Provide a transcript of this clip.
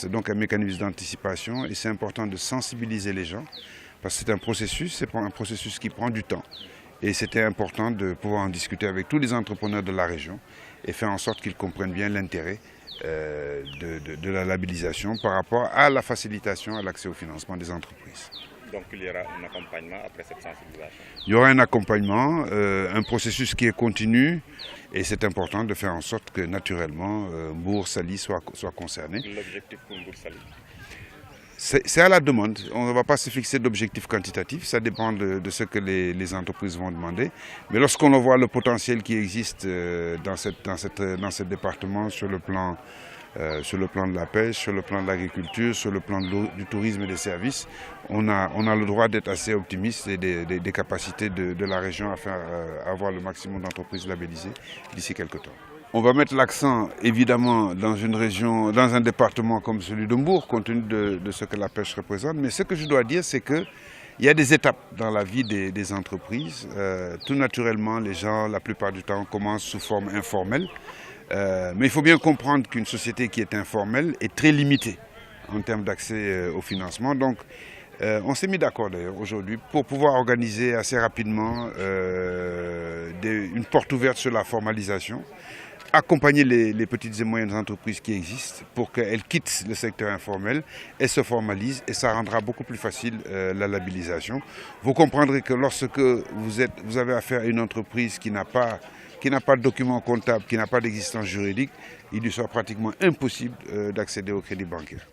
C'est donc un mécanisme d'anticipation et c'est important de sensibiliser les gens parce que c'est un processus qui prend du temps. Et c'était important de pouvoir en discuter avec tous les entrepreneurs de la région et faire en sorte qu'ils comprennent bien l'intérêt de la labellisation par rapport à la facilitation à l'accès au financement des entreprises. Donc il y aura un accompagnement après cette sensibilisation? Il y aura un accompagnement, un processus qui est continu et c'est important de faire en sorte que naturellement Mbour-Saly soit concerné. L'objectif pour Mbour-Saly? C'est à la demande. On ne va pas se fixer d'objectifs quantitatifs, ça dépend de ce que les entreprises vont demander. Mais lorsqu'on voit le potentiel qui existe dans ce département sur le plan de la pêche, sur le plan de l'agriculture, sur le plan du tourisme et des services, on a le droit d'être assez optimiste et des capacités de la région à faire avoir le maximum d'entreprises labellisées d'ici quelques temps. On va mettre l'accent évidemment dans une région, dans un département comme celui de Mbour, compte tenu de ce que la pêche représente. Mais ce que je dois dire, c'est qu'il y a des étapes dans la vie des entreprises. Tout naturellement, les gens, la plupart du temps, commencent sous forme informelle. Mais il faut bien comprendre qu'une société qui est informelle est très limitée en termes d'accès au financement. Donc, on s'est mis d'accord d'ailleurs aujourd'hui pour pouvoir organiser assez rapidement une porte ouverte sur la formalisation, accompagner les petites et moyennes entreprises qui existent pour qu'elles quittent le secteur informel et se formalisent et ça rendra beaucoup plus facile la labellisation. Vous comprendrez que lorsque vous avez affaire à une entreprise qui n'a pas de document comptable, qui n'a pas d'existence juridique, il lui sera pratiquement impossible d'accéder au crédit bancaire.